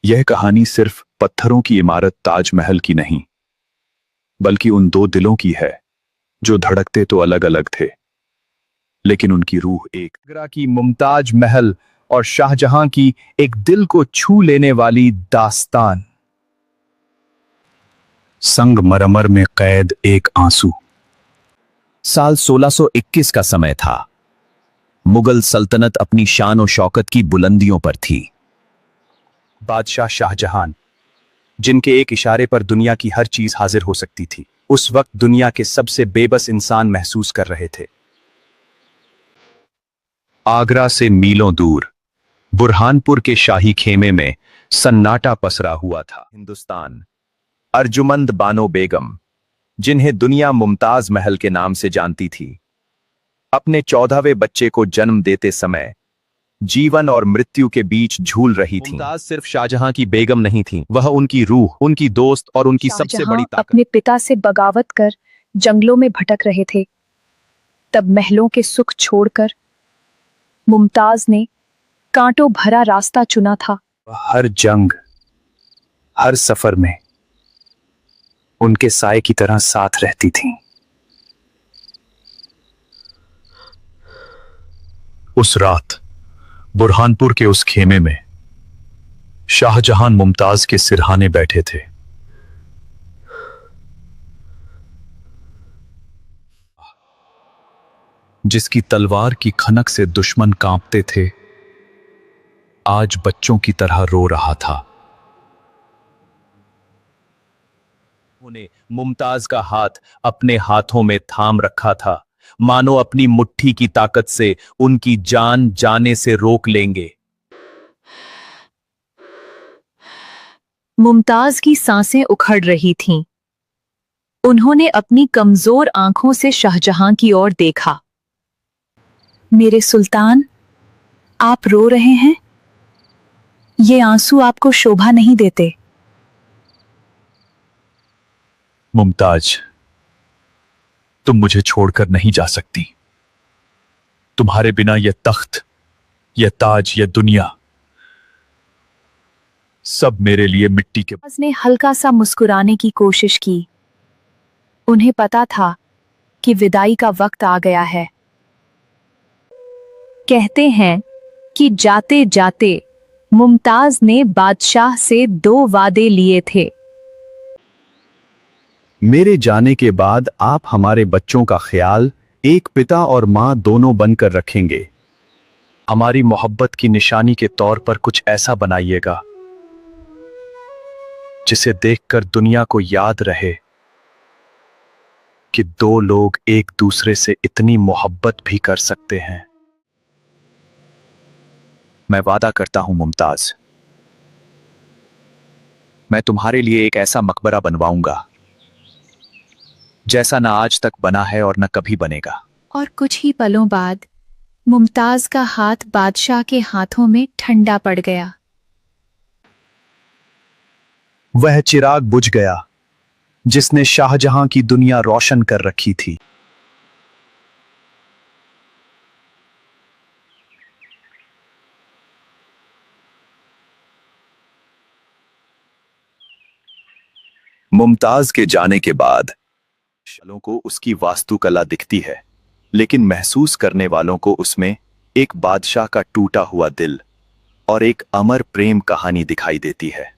यह कहानी सिर्फ पत्थरों की इमारत ताजमहल की नहीं, बल्कि उन दो दिलों की है जो धड़कते तो अलग अलग थे, लेकिन उनकी रूह एक। आगरा की मुमताज महल और शाहजहां की एक दिल को छू लेने वाली दास्तान। संगमरमर में कैद एक आंसू। साल 1621 का समय था। मुगल सल्तनत अपनी शान और शौकत की बुलंदियों पर थी। बादशाह शाहजहां, जिनके एक इशारे पर दुनिया की हर चीज हाजिर हो सकती थी, उस वक्त दुनिया के सबसे बेबस इंसान महसूस कर रहे थे। आगरा से मीलों दूर बुरहानपुर के शाही खेमे में सन्नाटा पसरा हुआ था। हिंदुस्तान, अर्जुमंद बानो बेगम, जिन्हें दुनिया मुमताज महल के नाम से जानती थी, अपने 14वें बच्चे को जन्म देते समय जीवन और मृत्यु के बीच झूल रही थी। मुमताज सिर्फ शाहजहां की बेगम नहीं थी, वह उनकी रूह, उनकी दोस्त और उनकी सबसे बड़ी ताकत। अपने पिता से बगावत कर जंगलों में भटक रहे थे, तब महलों के सुख छोड़कर मुमताज ने कांटों भरा रास्ता चुना था। हर जंग, हर सफर में उनके साए की तरह साथ रहती थीं। उस रात बुरहानपुर के उस खेमे में शाहजहां मुमताज के सिरहाने बैठे थे। जिसकी तलवार की खनक से दुश्मन कांपते थे, आज बच्चों की तरह रो रहा था। उन्हें मुमताज का हाथ अपने हाथों में थाम रखा था, मानो अपनी मुट्ठी की ताकत से उनकी जान जाने से रोक लेंगे। मुमताज की सांसें उखड़ रही थीं। उन्होंने अपनी कमजोर आंखों से शाहजहां की ओर देखा। मेरे सुल्तान, आप रो रहे हैं? ये आंसू आपको शोभा नहीं देते। मुमताज, तुम मुझे छोड़कर नहीं जा सकती। तुम्हारे बिना यह तख्त, यह ताज, यह दुनिया सब मेरे लिए मिट्टी के। ने हल्का सा मुस्कुराने की कोशिश की। उन्हें पता था कि विदाई का वक्त आ गया है। कहते हैं कि जाते जाते मुमताज ने बादशाह से 2 वादे लिए थे। मेरे जाने के बाद आप हमारे बच्चों का ख्याल एक पिता और मां दोनों बनकर रखेंगे। हमारी मोहब्बत की निशानी के तौर पर कुछ ऐसा बनाइएगा जिसे देखकर दुनिया को याद रहे कि 2 लोग एक दूसरे से इतनी मोहब्बत भी कर सकते हैं। मैं वादा करता हूं मुमताज, मैं तुम्हारे लिए एक ऐसा मकबरा बनवाऊंगा जैसा ना आज तक बना है और न कभी बनेगा। और कुछ ही पलों बाद मुमताज का हाथ बादशाह के हाथों में ठंडा पड़ गया। वह चिराग बुझ गया जिसने शाहजहां की दुनिया रोशन कर रखी थी। मुमताज के जाने के बाद शलों को उसकी वास्तुकला दिखती है, लेकिन महसूस करने वालों को उसमें एक बादशाह का टूटा हुआ दिल और एक अमर प्रेम कहानी दिखाई देती है।